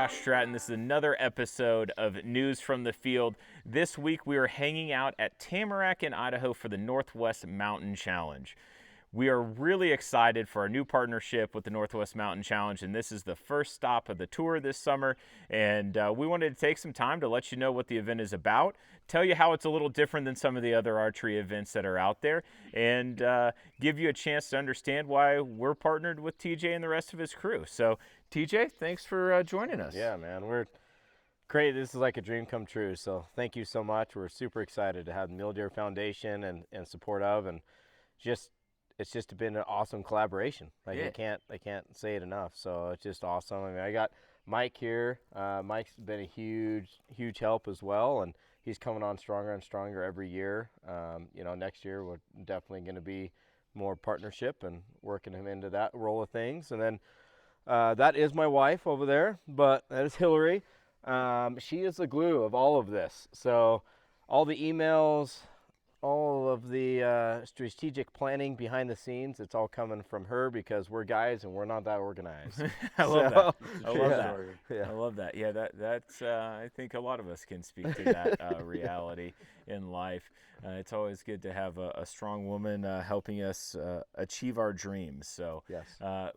Josh Stratton. This is another episode of News from the Field. This week we are hanging out at Tamarack in Idaho for the Northwest Mountain Challenge. We are really excited for our new partnership with the Northwest Mountain Challenge, and this is the first stop of the tour this summer. And we wanted to take some time to let you know what the event is about, tell you how it's a little different than some of the other archery events that are out there, and give you a chance to understand why we're partnered with TJ and the rest of his crew. So, TJ, thanks for joining us. Yeah, man, we're great. This is like a dream come true. So thank you so much. We're super excited to have the Mule Deer Foundation and support of, and it's just been an awesome collaboration. Like I can't say it enough. So it's just awesome. I mean, I got Mike here. Mike's been a huge help as well, and he's coming on stronger and stronger every year. Next year we're definitely going to be more partnership and working him into that role of things. And then that is my wife over there, but that is Hillary. She is the glue of all of this. So all the emails, all of the strategic planning behind the scenes, it's all coming from her because we're guys and we're not that organized. I love that. I love yeah. that. Yeah. I love that. Yeah, that's I think a lot of us can speak to that reality in life. It's always good to have a strong woman helping us achieve our dreams. So, Yes.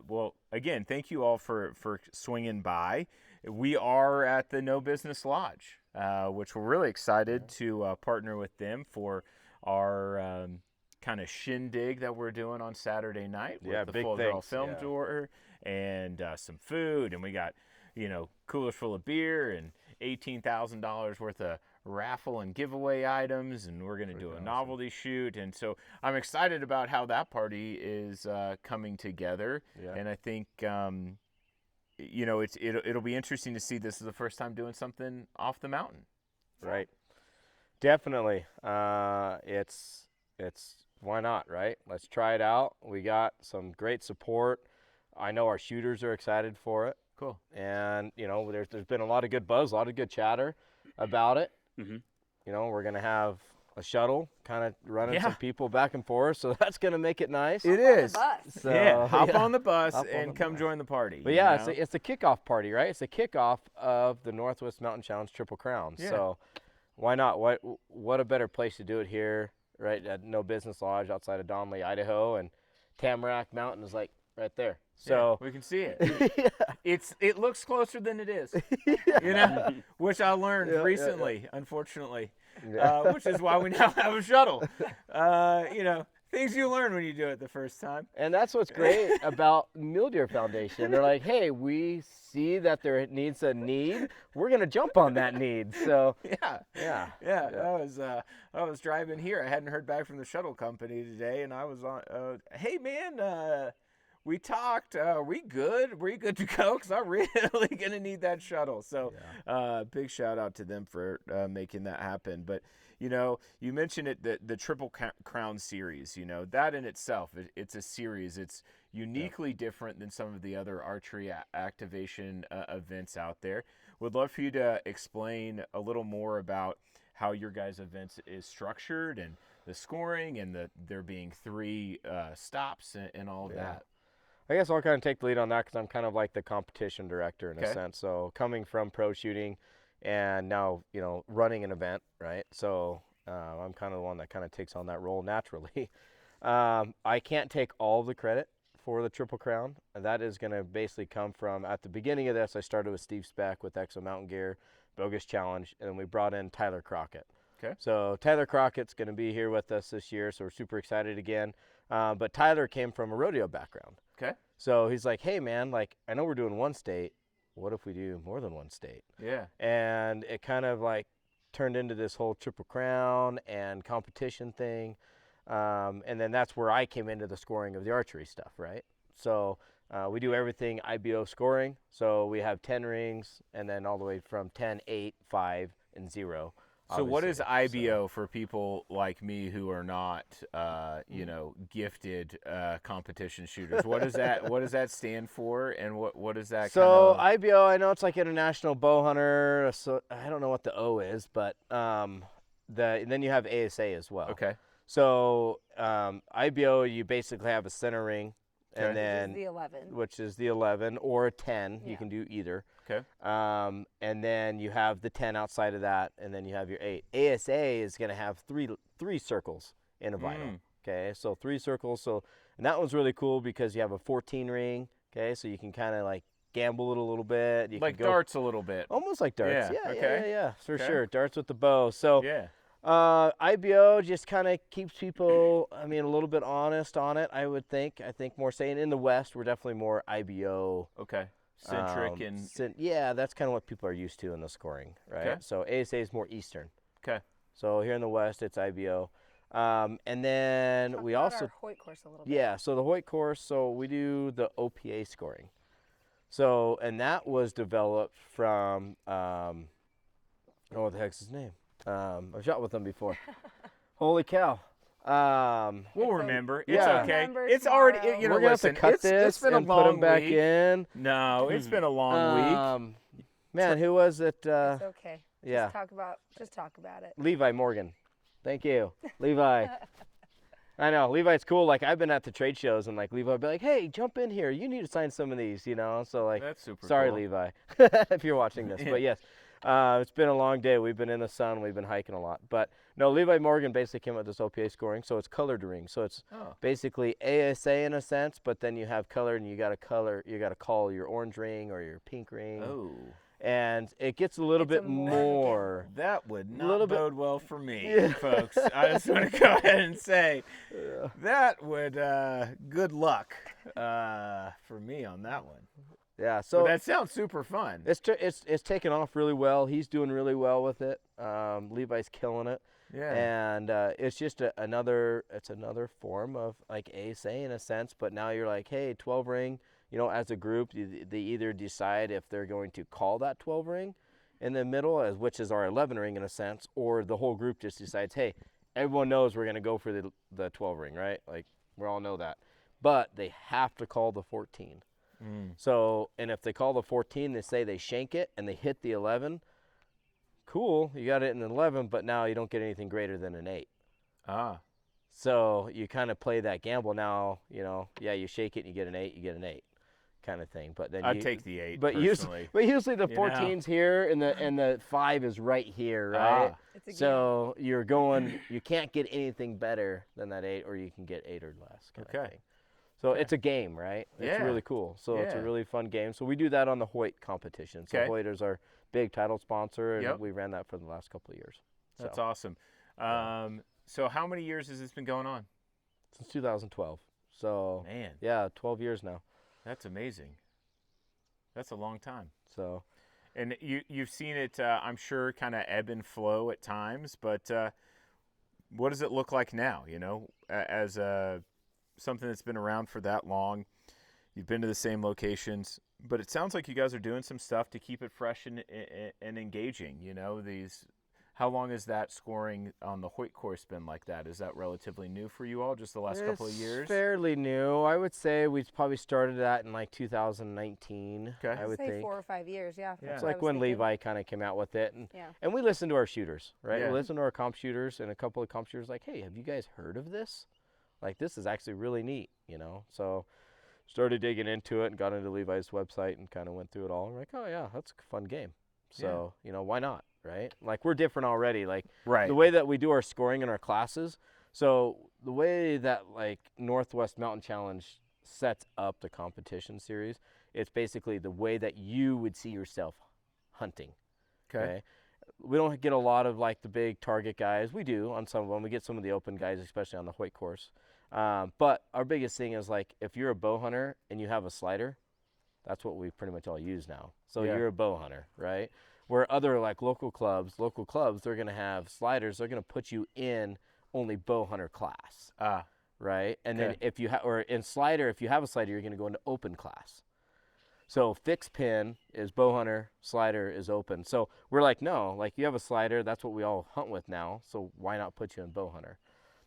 Well, again, thank you all for swinging by. We are at the No Business Lodge, which we're really excited to partner with them for our kind of shindig that we're doing on Saturday night with the big Full Draw things. Film Tour and some food, and we got coolers full of beer and $18,000 worth of raffle and giveaway items, and we're going to do a novelty shoot. And so I'm excited about how that party is coming together. And I think it'll be interesting to see. This is the first time doing something off the mountain. Right. Definitely. It's why not, right? Let's try it out. We got some great support. I know our shooters are excited for it. Cool. And there's been a lot of good buzz, a lot of good chatter about it. Mm-hmm. We're gonna have a shuttle kind of running some people back and forth, so that's gonna make it nice. It is. So, hop on the bus Hop on and the come bus. join the party. But yeah, it's a kickoff party, right? It's a kickoff of the Northwest Mountain Challenge Triple Crown. Yeah. So why not? What a better place to do it here, right? At No Business Lodge outside of Donley, Idaho, and Tamarack Mountain is like right there. So we can see it. It looks closer than it is. Which I learned recently, unfortunately. Which is why we now have a shuttle. Things you learn when you do it the first time. And that's what's great about Mule Deer Foundation. They're like, hey, we see that there needs a need. We're gonna jump on that need. So yeah. I was driving here. I hadn't heard back from the shuttle company today, and I was on. Hey man, we talked. Are we good? Are we good to go? Because I'm really gonna need that shuttle. So, big shout out to them for making that happen. But you mentioned it, the Triple Crown series. That in itself, it's a series. It's uniquely different than some of the other archery activation events out there. Would love for you to explain a little more about how your guys' events is structured and the scoring and there being 3 stops and all of that. I guess I'll kind of take the lead on that because I'm kind of like the competition director in a sense. So coming from pro shooting and now, running an event, right? So I'm kind of the one that kind of takes on that role naturally. I can't take all the credit for the Triple Crown. That is going to basically come from, at the beginning of this, I started with Steve Speck with Exo Mountain Gear, Bogus Challenge, and then we brought in Tyler Crockett. Okay. So Tyler Crockett's going to be here with us this year, so we're super excited again. But Tyler came from a rodeo background. Okay. So he's like, hey, man, I know we're doing one state. What if we do more than one state? Yeah. And it kind of turned into this whole Triple Crown and competition thing. And then that's where I came into the scoring of the archery stuff, right? So we do everything IBO scoring. So we have 10 rings and then all the way from 10, 8, 5, and 0. So what is IBO for people like me who are not, gifted competition shooters? What does that stand for, and what is that? So IBO, I know it's like International Bow Hunter. So I don't know what the O is, but then you have ASA as well. Okay. So IBO, you basically have a center ring and Okay. then Which is the 11. or a 10. You Yeah. can do either. Okay. And then you have the 10 outside of that, and then you have your 8. ASA is going to have three circles in a vinyl. Okay, so 3 circles. So, and that one's really cool because you have a 14 ring. Okay, so you can kind of like gamble it a little bit. You Like can go darts a little bit. almost like darts. Yeah, Yeah, okay. yeah, for Okay. sure. Darts with the bow. So, Yeah. IBO just kind of keeps people, I mean, a little bit honest on it, I would think. I think more saying in the West, we're definitely more IBO. Okay. Centric and Yeah, that's kind of what people are used to in the scoring, right? Okay. So ASA is more Eastern. okay. So here in the West, it's IBO. And then Talk we about also, our Hoyt course a little bit. yeah, so the Hoyt course, so we do the OPA scoring. So, and that was developed from, what the heck's his name? I've shot with him before. Holy cow. We'll It's remember. yeah. It's We'll okay. remember It's already. tomorrow. You know, We're going to listen. have to cut it's this been and a long put him back week. in. No, it's been a long week. Man, who was it? It's okay. Yeah. Just talk about it. Levi Morgan. Thank you. Levi. I know. Levi's cool. Like, I've been at the trade shows, and, like, Levi would be like, hey, jump in here. You need to sign some of these, you know? So, like, That's super sorry, cool. Levi, if you're watching this. But, yes, it's been a long day. We've been in the sun. We've been hiking a lot. But, no, Levi Morgan basically came up with this OPA scoring. So, it's colored rings. So, it's Oh. basically ASA in a sense, but then you have color, and you got to call your orange ring or your pink ring. Oh. And it gets a little It's a bit more of a more. That would not Little bit- bode well for me, Yeah. folks. I just want to go ahead and say that would good luck for me on that one. Yeah, So so that sounds super fun. it's taken off really well. He's doing really well with it. Levi's killing it. Yeah. And it's just another form of like ASA in a sense, but now you're like, hey, 12 ring, you know, as a group, they either decide if they're going to call that 12 ring in the middle, which is our 11 ring in a sense, or the whole group just decides, hey, everyone knows we're going to go for the 12 ring, right? Like, we all know that. But they have to call the 14. So, and if they call the 14, they say they shank it and they hit the 11, cool, you got it in an 11, but now you don't get anything greater than an 8. Ah. So you kind of play that gamble now, you know, yeah, you shake it and you get an 8 kind of thing. But then I'd take the 8 but personally. usually the you know. 14's here and the 5 is right here, right? It's a So you're going, you can't get anything better than that 8, or you can get 8 or less kind of Okay. thing. So it's a game, right? It's Yeah. really cool. So it's a Yeah. really fun game. So we do that on the Hoyt competition. So Okay. Hoyt is our big title sponsor, and Yep. we ran that for the last couple of years. That's So, awesome. So how many years has this been going on? since 2012. So Man, yeah, 12 years now. that's amazing. That's a long time. So And you've seen it, I'm sure, kind of ebb and flow at times. But what does it look like now? You know, as something that's been around for that long, you've been to the same locations, but it sounds like you guys are doing some stuff to keep it fresh and engaging. You know, how long has that scoring on the Hoyt course been like that? Is that relatively new for you all, just the last couple of years? It's fairly new. I would say we probably started that in like 2019. Okay. I would say think. 4 or 5 years, yeah. Yeah. It's what I like was when thinking. Levi kind of came out with it, Yeah. and we listened to our shooters, right? Yeah. We listened to our comp shooters, and a couple of comp shooters like, hey, have you guys heard of this? Like, this is actually really neat, you know? So started digging into it and got into Levi's website and kind of went through it all. And we're like, oh yeah, that's a fun game. So, you know, why not, right? Like, we're different already. Like, Right. the way that we do our scoring in our classes, so the way that like Northwest Mountain Challenge sets up the competition series, it's basically the way that you would see yourself hunting. Okay. We don't get a lot of like the big target guys. We do on some of them. We get some of the open guys, especially on the Hoyt course. But our biggest thing is like, if you're a bow hunter and you have a slider, that's what we pretty much all use now. So Yeah. you're a bow hunter, right? Where other like local clubs, they're going to have sliders. They're going to put you in only bow hunter class, Ah. right? And then Okay. if you or in slider, if you have a slider, you're going to go into open class. So fixed pin is bow hunter, slider is open. So we're like, no, like you have a slider, that's what we all hunt with now. So why not put you in bow hunter?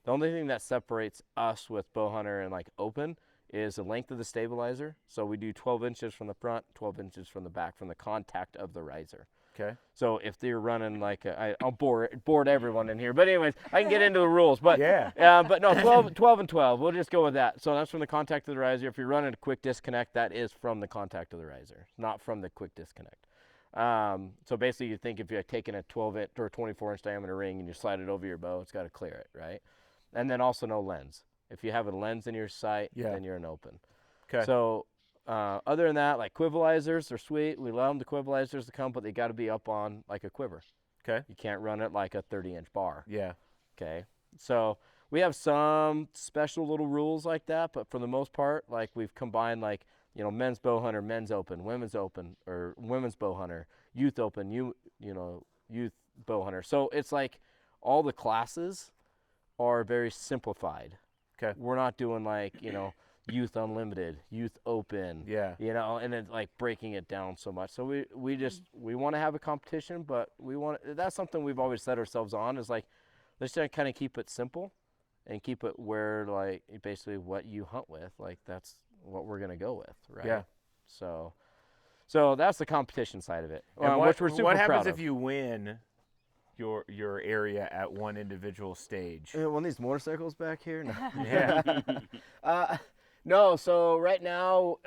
The only thing that separates us with bow hunter and like open is the length of the stabilizer. So we do 12 inches from the front, 12 inches from the back, from the contact of the riser. Okay. So if they're running like I'll board everyone in here, but anyways, I can get into the rules. But but no, 12 and 12. We'll just go with that. So that's from the contact of the riser. If you're running a quick disconnect, that is from the contact of the riser, not from the quick disconnect. So basically, you think if you're taking a 12-inch or a 24-inch diameter ring and you slide it over your bow, it's got to clear it, right? And then also no lens. If you have a lens in your sight, then you're an open. Okay. So other than that, like quivalizers are sweet. We allow them the quivalizers to come, but they got to be up on like a quiver. Okay. You can't run it like a 30-inch bar. Yeah. Okay. So we have some special little rules like that, but for the most part, like we've combined like, you know, men's bow hunter, men's open, or women's bow hunter, youth open, youth bow hunter. So it's like all the classes are very simplified. Okay. We're not doing like, you know, youth unlimited, youth open. Yeah. You know, and it's like breaking it down so much. So we want to have a competition, but that's something we've always set ourselves on is like, let's just kind of keep it simple and keep it where like basically what you hunt with, like that's what we're gonna go with, right? Yeah. So that's the competition side of it, And which we're super what proud happens of. if you win your area at one individual stage? One of these motorcycles back here? No. Yeah. No, so right now,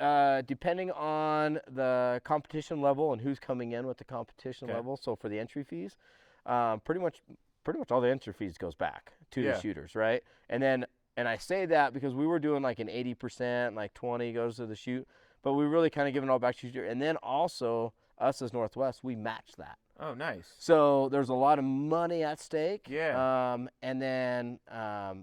depending on the competition level and who's coming in with the competition level, so for the entry fees, pretty much all the entry fees goes back to the shooters, right? And I say that because we were doing like an 80%, like 20 goes to the shoot, but we really kind of giving it all back to the shooter. And then also, us as Northwest, we match that. Oh, nice. So there's a lot of money at stake. Yeah. And then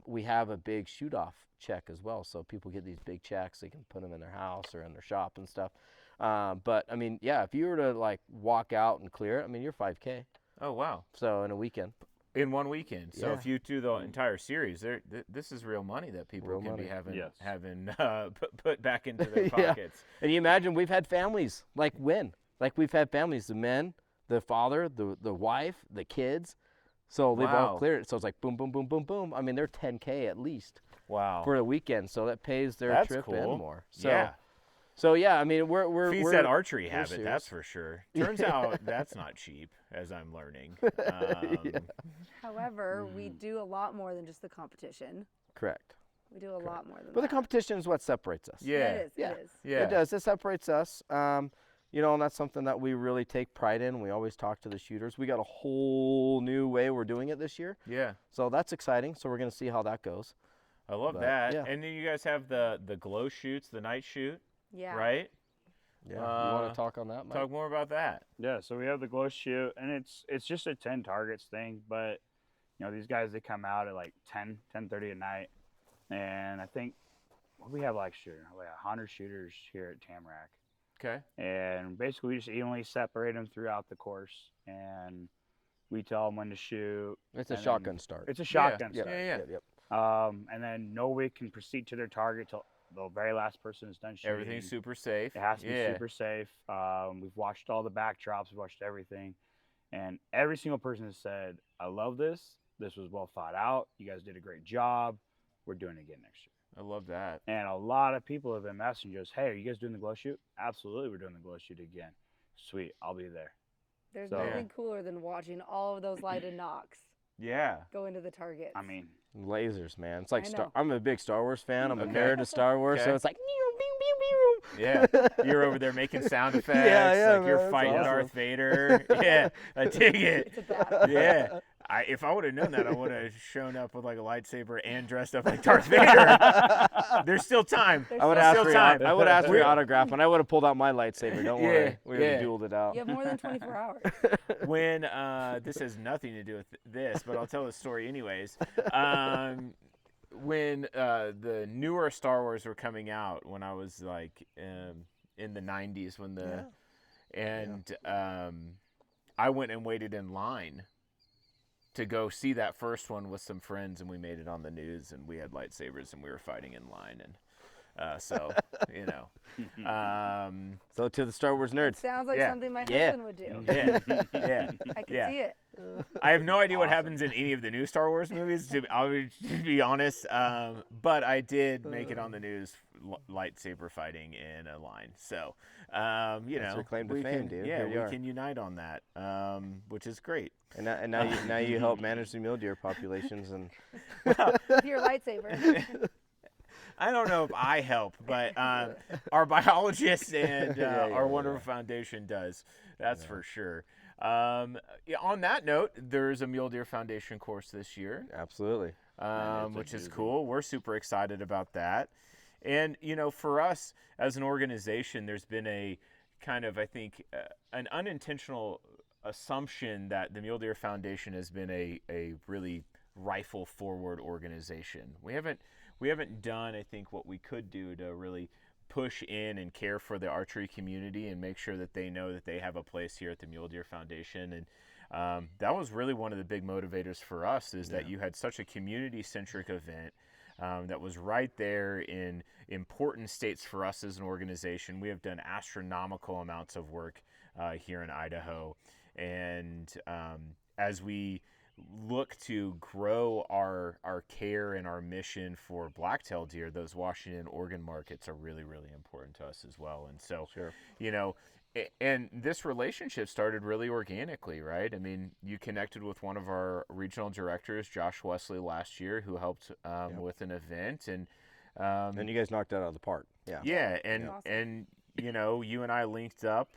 we have a big shoot-off check as well. So people get these big checks. They can put them in their house or in their shop and stuff. But, I mean, yeah, if you were to, like, walk out and clear it, I mean, you're $5K. Oh, wow. So in a weekend. In one weekend. So Yeah. if you do the entire series, this is real money that people Real can money. be having Yes. put back into their Yeah. pockets. And you imagine we've had families, like win. Like we've had families, the men, the father, the wife, the kids. So they've all Wow. cleared it. So it's like boom, boom, boom, boom, boom. I mean, they're 10K at least Wow. for the weekend. So that pays their That's trip cool. and more. So, Yeah. So yeah, I mean, we're Feeds we're that archery we're habit, serious. that's for sure. Turns out that's not cheap, as I'm learning. However, we do a lot more than just the competition. Correct. We do a lot more than But the that. competition is what separates us. Yeah. It is. Yeah. It is. Yeah. It does. It separates us. You know, and that's something that we really take pride in. We always talk to the shooters. We got a whole new way we're doing it this year. Yeah. So that's exciting. So we're going to see how that goes. I love But, that. yeah. And then you guys have the glow shoots, the night shoot, Yeah. right? Yeah. You want Uh, to talk on that, Mike? Talk more about that. Yeah, so we have the glow shoot, and it's just a 10 targets thing, but you know, these guys, they come out at like 10:30 at night, and I think we have like 100 shooters here at Tamarack, Okay. and basically we just evenly separate them throughout the course, and we tell them when to shoot. It's a and then- shotgun start. It's a shotgun Yep. start. Yeah. Yep. And then nobody can proceed to their target till the very last person is done shooting. Everything's super safe. It has to be Yeah. super safe. We've watched all the backdrops. We've watched everything. And every single person has said, I love this. This was well thought out. You guys did a great job. We're doing it again next year. I love that. And a lot of people have been messaging us, hey, are you guys doing the glow shoot? Absolutely, we're doing the glow shoot again. Sweet, I'll be there. There's So- nothing cooler than watching all of those lighted knocks Yeah. go into the targets. I mean, Lasers, man. It's like I know. I'm a big Star Wars fan. I'm a Okay. nerd of Star Wars, Okay. so it's like Yeah. You're over there making sound effects. Yeah, like you're man, that's fighting awesome. Darth Vader. Yeah. I dig it. It's a battle. Yeah. If I would have known that, I would have shown up with like a lightsaber and dressed up like Darth Vader. There's still time. There's I would still ask still for your, time. I would ask for your We're- autograph, and I would have pulled out my lightsaber. Don't worry, we would yeah. have dueled it out. You have more than 24 hours. When this has nothing to do with this, but I'll tell the story anyways. When the newer Star Wars were coming out, when I was like in the 90s, when the I went and waited in line to go see that first one with some friends, and we made it on the news, and we had lightsabers, and we were fighting in line, and so you know. So to the Star Wars nerds, Sounds like Yeah. something my Yeah. husband would do. Yeah. I can Yeah. see it. I have no idea what happens in any of the new Star Wars movies, to be honest. But I did make it on the news lightsaber fighting in a line. So, you That's know, your claim to we fame, can, dude. yeah, Here you we are. can unite on that, which is great. And now you help manage the mule deer populations, and With your lightsaber. I don't know if I help, but our biologist and our wonderful yeah. foundation does. That's for sure. Yeah, on that note, there's a Mule Deer Foundation course this year, absolutely. which is cool. We're super excited about that. And, you know, for us as an organization, there's been a kind of, I think, an unintentional assumption that the Mule Deer Foundation has been a really rifle forward organization. We haven't done, I think, what we could do to really push in and care for the archery community and make sure that they know that they have a place here at the Mule Deer Foundation. And that was really one of the big motivators for us, is that you had such a community-centric event that was right there in important states for us as an organization. We have done astronomical amounts of work here in Idaho. And as we look to grow our care and our mission for blacktail deer, those Washington and Oregon markets are really, really important to us as well. And so, you know, and this relationship started really organically, right? I mean, you connected with one of our regional directors, Josh Wesley, last year, who helped with an event, and you guys knocked that out of the park. Yeah, and Awesome. and you know, you and I linked up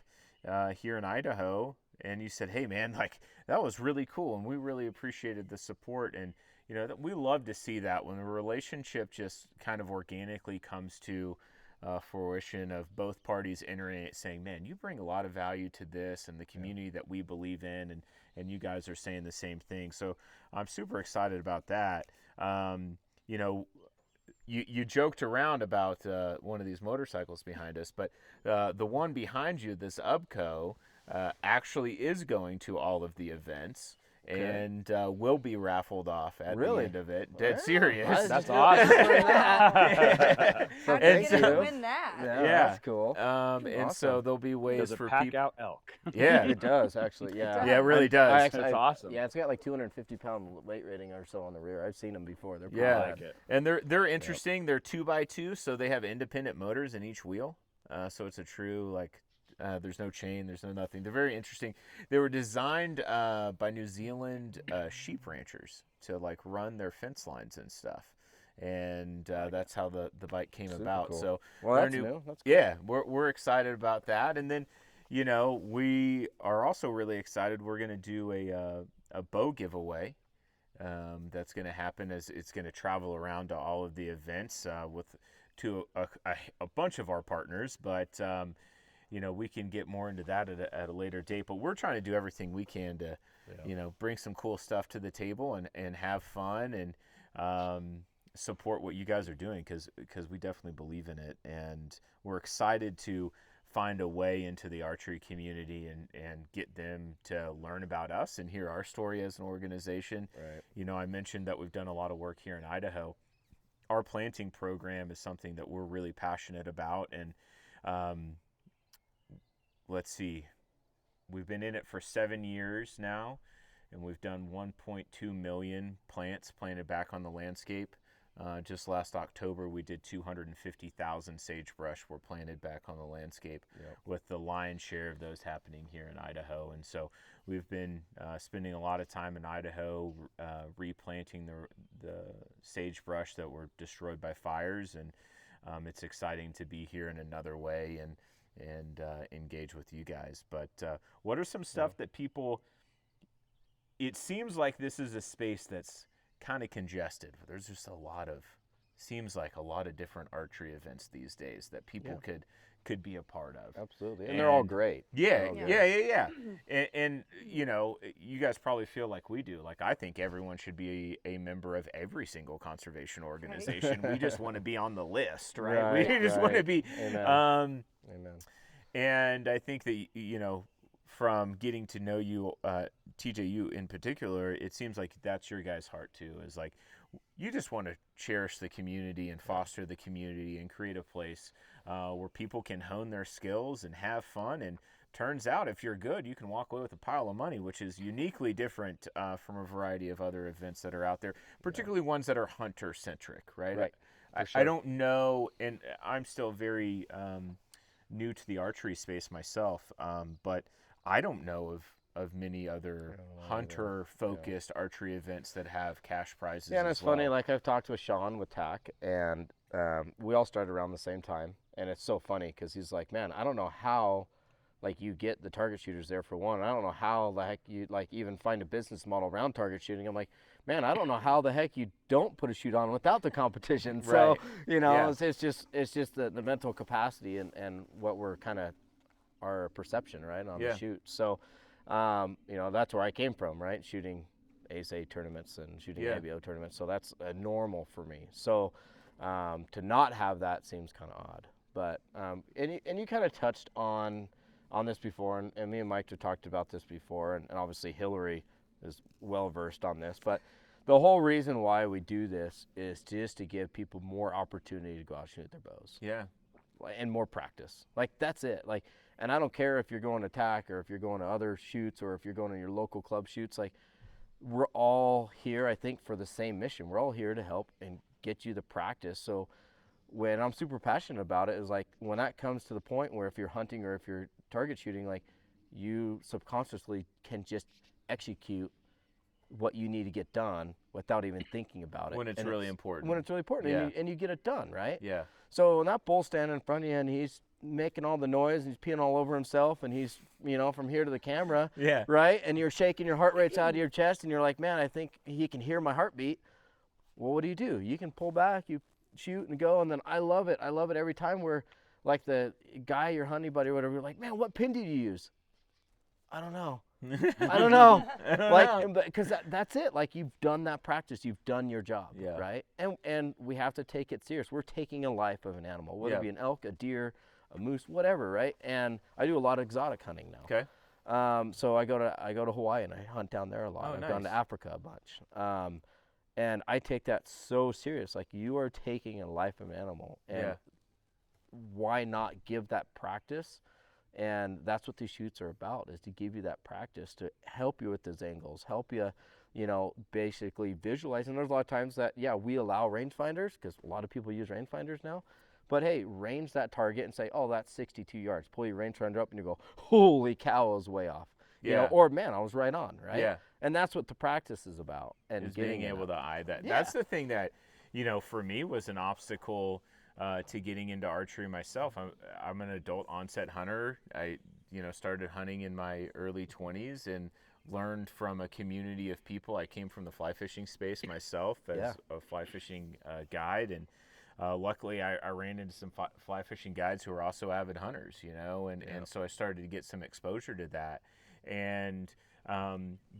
here in Idaho, and you said, "Hey, man, like that was really cool, and we really appreciated the support." And you know, we love to see that when a relationship just kind of organically comes to fruition, of both parties entering it, saying, "Man, you bring a lot of value to this and the community that we believe in," and you guys are saying the same thing. So I'm super excited about that. You know, you joked around about one of these motorcycles behind us, but the one behind you, this Ubco, actually is going to all of the events. And will be raffled off at the end of it. Dead serious. That's awesome. How did you get you. to win that? Yeah, Yeah. that's cool. And so there'll be ways Does it for pack people. out elk? Yeah, It does actually. Yeah, yeah, it really does. That's awesome. Yeah, it's got like 250-pound weight rating or so on the rear. I've seen them before. They're Yeah. pretty like rad. it. And they're interesting. They're 2x2, so they have independent motors in each wheel. So it's a true, like, there's no chain, there's no nothing. They're very interesting. They were designed by New Zealand sheep ranchers to like run their fence lines and stuff. And that's how the bike came Super about. cool. So Well, our that's new. That's cool. yeah, we're excited about that. And then, you know, we are also really excited. We're gonna do a bow giveaway. That's going to happen as it's going to travel around to all of the events to a bunch of our partners, but you know, we can get more into that at a later date. But we're trying to do everything we can to, you know, bring some cool stuff to the table and have fun and support what you guys are doing, because we definitely believe in it, and we're excited to find a way into the archery community and get them to learn about us and hear our story as an organization. Right. You know, I mentioned that we've done a lot of work here in Idaho. Our planting program is something that we're really passionate about, and let's see, we've been in it for 7 years now, and we've done 1.2 million plants planted back on the landscape. Just last October, we did 250,000 sagebrush were planted back on the landscape, with the lion's share of those happening here in Idaho. And so we've been spending a lot of time in Idaho replanting the sagebrush that were destroyed by fires, and it's exciting to be here in another way and engage with you guys. But what are some stuff that people, it seems like this is a space that's kind of congested. There's just seems like a lot of different archery events these days that people could be a part of. Absolutely, and they're all great. Yeah, They're all yeah. And you know, you guys probably feel like we do. Like, I think everyone should be a member of every single conservation organization. We just want to be on the list, right? We just want to be. Amen. Amen. And I think that, you know, from getting to know you, TJ, you in particular, it seems like that's your guys' heart too, is like, you just want to cherish the community and foster the community and create a place where people can hone their skills and have fun. And turns out, if you're good, you can walk away with a pile of money, which is uniquely different from a variety of other events that are out there, particularly ones that are hunter-centric, right? I don't know, and I'm still very new to the archery space myself, but I don't know of many other hunter-focused archery events that have cash prizes. Yeah, and as it's funny. well. Like I've talked with Sean with TAC, and we all started around the same time, and it's so funny because he's like, "Man, I don't know how, like, you get the target shooters there for one. I don't know how the heck you like even find a business model around target shooting." I'm like, "Man, I don't know how the heck you don't put a shoot on without the competition." So Right. you know, Yeah. it's just the mental capacity and what we're kind of our perception, right, on Yeah. the shoot. So you know, that's where I came from, right, shooting ASA tournaments and shooting Yeah. ABO tournaments. So that's normal for me. So to not have that seems kind of odd. But and you kind of touched on this before, and me and Mike have talked about this before, and obviously Hillary is well versed on this. But the whole reason why we do this is just to give people more opportunity to go out and shoot their bows. Yeah. And more practice. Like that's it. Like, and I don't care if you're going to TAC or if you're going to other shoots or if you're going to your local club shoots. Like, we're all here, I think, for the same mission. We're all here to help and get you the practice. So when I'm super passionate about it is like when that comes to the point where if you're hunting or if you're target shooting, like you subconsciously can just execute what you need to get done without even thinking about it. When it's And really important. When it's really important, Yeah. and you get it done, right? Yeah. So when that bull's standing in front of you and he's making all the noise and he's peeing all over himself and he's, you know, from here to the camera, Yeah. right? And you're shaking your heart rates out of your chest and you're like, man, I think he can hear my heartbeat. Well, what do? You can pull back, you shoot and go. And then I love it. I love it every time where, like, the guy, your hunting buddy or whatever, you're like, man, what pin did you use? I don't know. I don't know. Like, because that's it. Like, you've done that practice. You've done your job, Yeah. right? And we have to take it serious. We're taking a life of an animal, whether it be an elk, a deer, a moose, whatever, right? And I do a lot of exotic hunting now. Okay. So I go to Hawaii and I hunt down there a lot. Oh, I've gone to nice. Africa a bunch. And I take that so serious. Like, you are taking a life of an animal. And Yeah. why not give that practice? And that's what these shoots are about, is to give you that practice to help you with those angles, help you, you know, basically visualize. And there's a lot of times that, yeah, we allow rangefinders because a lot of people use rangefinders now. But hey, range that target and say, oh, that's 62 yards. Pull your rangefinder up and you go, holy cow, I was way off. You know, Yeah. or man, I was right on, right? Yeah. And that's what the practice is about. And Is getting being it able out. to eye that. Yeah. That's the thing that, you know, for me was an obstacle to getting into archery myself. I'm an adult onset hunter. I, you know, started hunting in my early 20s and learned from a community of people. I came from the fly fishing space myself as a fly fishing guide, and luckily I ran into some fly fishing guides who are also avid hunters, you know, and so I started to get some exposure to that. And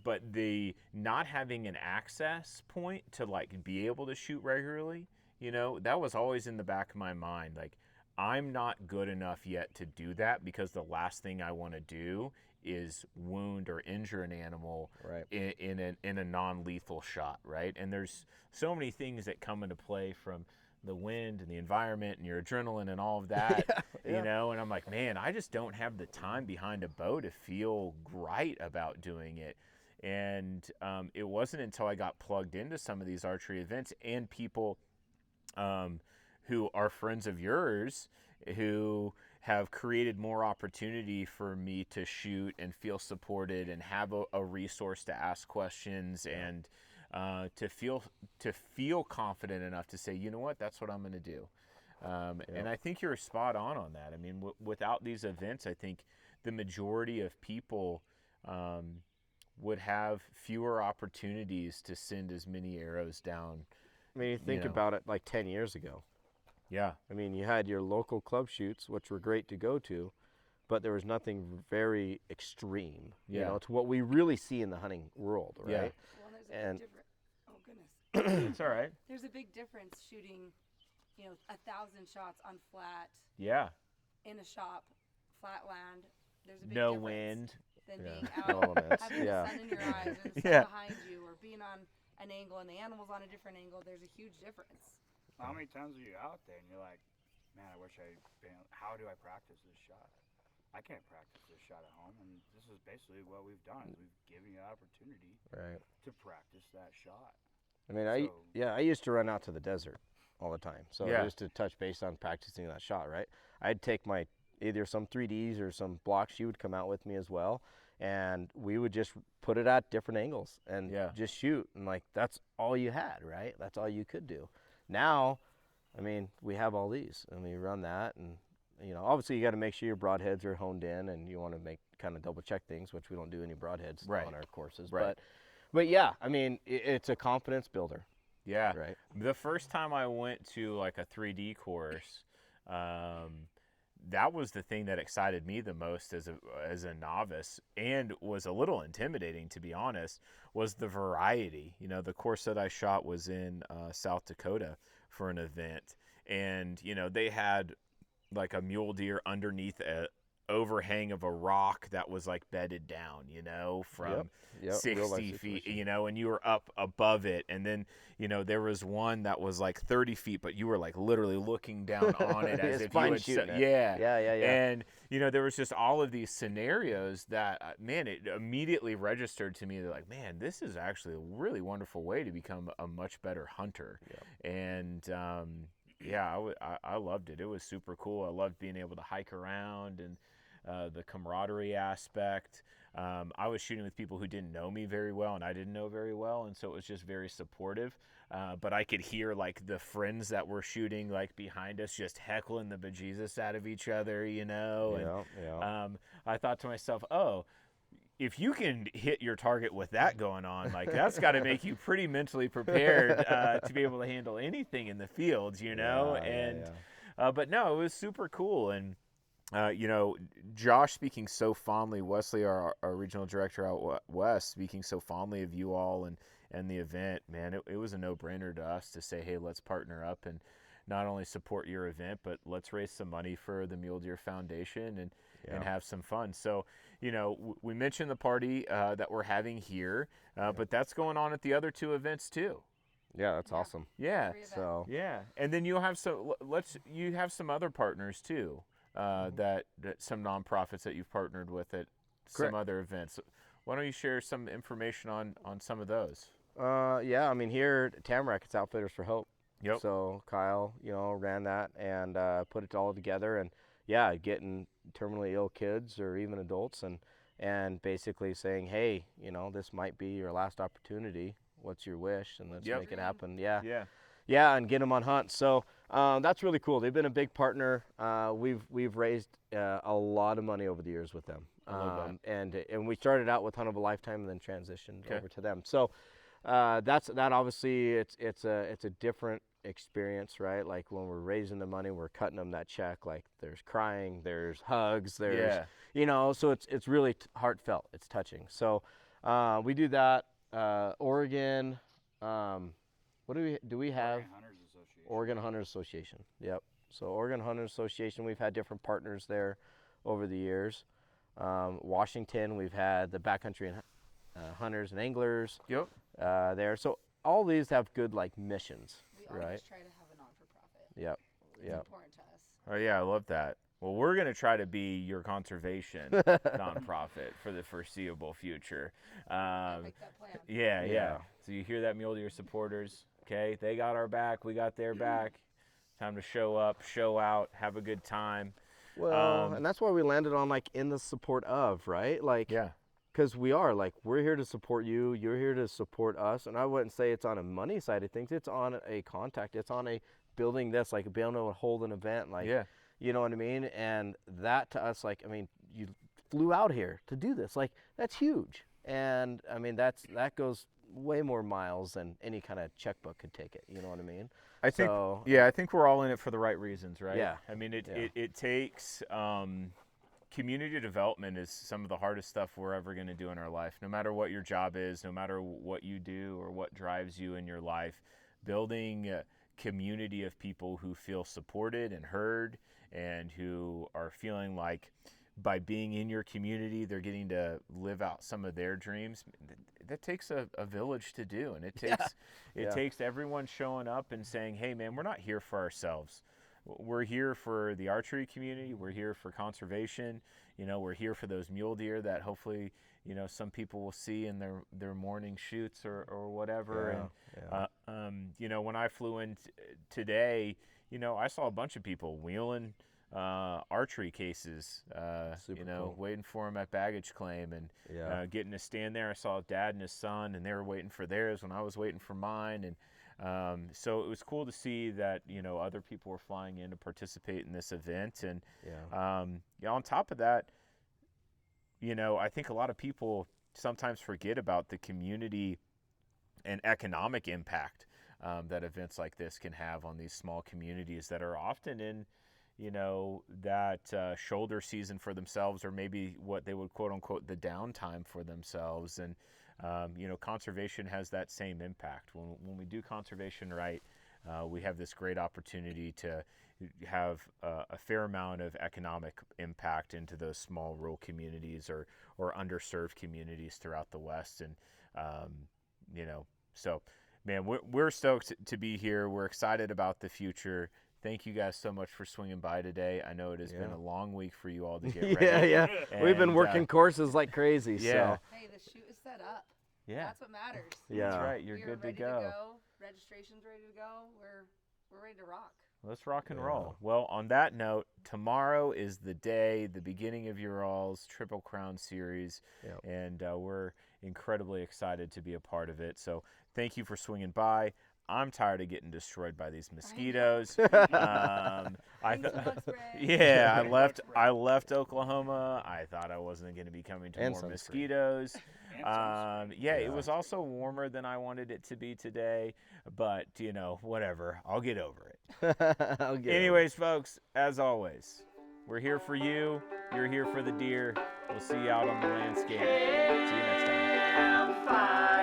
but the not having an access point to like be able to shoot regularly, you know, that was always in the back of my mind. Like, I'm not good enough yet to do that because the last thing I want to do is wound or injure an animal Right. in a non-lethal shot, right? And there's so many things that come into play from the wind and the environment and your adrenaline and all of that, you know, and I'm like, man, I just don't have the time behind a bow to feel right about doing it. And it wasn't until I got plugged into some of these archery events and people who are friends of yours who have created more opportunity for me to shoot and feel supported and have a resource to ask questions and to feel confident enough to say, you know what, that's what I'm going to do. And I think you're spot on that. I mean, without these events, I think the majority of people would have fewer opportunities to send as many arrows down. I mean, you think about it like 10 years ago. Yeah. I mean, you had your local club shoots, which were great to go to, but there was nothing very extreme, you know, to what we really see in the hunting world, right? Yeah. Well, there's a big difference. Oh goodness. It's all right. There's a big difference shooting, 1,000 shots on flat Yeah. in a shop, flat land. There's a big No difference wind. than being No out, elements. having the sun in your eyes or the sun Yeah. behind you, or being on an angle and the animal's on a different angle. There's a huge difference. How many times are you out there and you're like, man, I wish I'd been, how do I practice this shot? I can't practice this shot at home, and this is basically what we've done. We've given you an opportunity Right. to practice that shot. I mean, I used to run out to the desert, all the time. So Yeah. just to touch base on practicing that shot, right? I'd take my either some 3Ds or some blocks. She would come out with me as well, and we would just put it at different angles and just shoot. And like that's all you had, right? That's all you could do. Now, I mean, we have all these, and we run that, and obviously you got to make sure your broadheads are honed in, and you want to make kind of double check things, which we don't do any broadheads on our courses. Right. But yeah, I mean, it's a confidence builder. Yeah. Right. The first time I went to like a 3D course, that was the thing that excited me the most as a novice, and was a little intimidating, to be honest, was the variety. The course that I shot was in South Dakota for an event, and they had like a mule deer underneath a overhang of a rock that was like bedded down, from 60 feet, and you were up above it. And then, there was one that was like 30 feet, but you were like literally looking down on it as if you had And, there was just all of these scenarios that, man, it immediately registered to me that like, man, this is actually a really wonderful way to become a much better hunter. And, I loved it. It was super cool. I loved being able to hike around and the camaraderie aspect. I was shooting with people who didn't know me very well, and I didn't know very well, and so it was just very supportive. But I could hear like the friends that were shooting like behind us just heckling the bejesus out of each other, And I thought to myself, oh, if you can hit your target with that going on, like that's got to make you pretty mentally prepared to be able to handle anything in the fields, But no, it was super cool. And, Josh speaking so fondly, Wesley, our regional director out west, speaking so fondly of you all and the event, man, it was a no-brainer to us to say, hey, let's partner up and not only support your event, but let's raise some money for the Mule Deer Foundation and have some fun. So, we mentioned the party that we're having here, but that's going on at the other two events too. Yeah, that's awesome. Yeah. So and then you'll have you have some other partners too, that some nonprofits that you've partnered with at some other events. Why don't you share some information on some of those? I mean, here at Tamarack, it's Outfitters for Hope. Yep. So Kyle, ran that and put it all together, and getting terminally ill kids or even adults and basically saying, hey, this might be your last opportunity. What's your wish? And let's make it happen. Yeah, and get them on hunts. So that's really cool. They've been a big partner. We've raised a lot of money over the years with them. And we started out with Hunt of a Lifetime and then transitioned over to them. So that obviously it's a different experience, right? Like when we're raising the money, we're cutting them that check. Like there's crying, there's hugs, there's so it's really heartfelt. It's touching. So we do that. Oregon. What do we have? Oregon Hunters Association. Yep. So Oregon Hunters Association, we've had different partners there over the years. Washington, we've had the Backcountry Hunters and Anglers. Yep. There. So all these have good like missions, We right? always try to have a non-for-profit. Yep. It's important to us. Oh yeah, I love that. Well, we're going to try to be your conservation nonprofit for the foreseeable future. I like that plan. Yeah. So you hear that, Mule Deer supporters? Okay, they got our back. We got their back. Time to show up, show out, have a good time. Well, and that's why we landed on like in the support of, right? Like, because we're here to support you. You're here to support us. And I wouldn't say it's on a money side of things. It's on a contact. It's on a building this, like being able to hold an event, like. You know what I mean? And that to us, like, I mean, you flew out here to do this. Like, that's huge. And, I mean, that goes way more miles than any kind of checkbook could take it. You know what I mean? I think we're all in it for the right reasons, right? Yeah. I mean, it takes community development is some of the hardest stuff we're ever going to do in our life. No matter what your job is, no matter what you do or what drives you in your life, building a community of people who feel supported and heard and who are feeling like by being in your community, they're getting to live out some of their dreams. That takes a village to do. And it takes everyone showing up and saying, hey man, we're not here for ourselves. We're here for the archery community. We're here for conservation. We're here for those mule deer that hopefully, some people will see in their morning shoots or whatever. And when I flew in today, I saw a bunch of people wheeling archery cases, Cool. waiting for them at baggage claim, and getting to stand there. I saw Dad and his son, and they were waiting for theirs when I was waiting for mine. And so it was cool to see that other people were flying in to participate in this event. And on top of that, I think a lot of people sometimes forget about the community and economic impact that events like this can have on these small communities that are often in that shoulder season for themselves, or maybe what they would quote unquote the downtime for themselves. And conservation has that same impact. When we do conservation right, we have this great opportunity to have a fair amount of economic impact into those small rural communities or underserved communities throughout the West. And so man, we're stoked to be here. We're excited about the future. Thank you guys so much for swinging by today. I know it has been a long week for you all to get ready. We've been working courses like crazy. So. Hey, the shoot is set up. Yeah. That's what matters. Yeah. That's right. You're good to go. Registration's ready to go. We're ready to rock. Let's rock and roll. Well, on that note, tomorrow is the day, the beginning of your all's Triple Crown Series, and we're incredibly excited to be a part of it. So thank you for swinging by. I'm tired of getting destroyed by these mosquitoes. I left Oklahoma. I thought I wasn't going to be coming to more mosquitoes. It was also warmer than I wanted it to be today, but whatever. I'll get over it. Anyways, folks, as always, we're here for you. You're here for the deer. We'll see you out on the landscape. See you next time.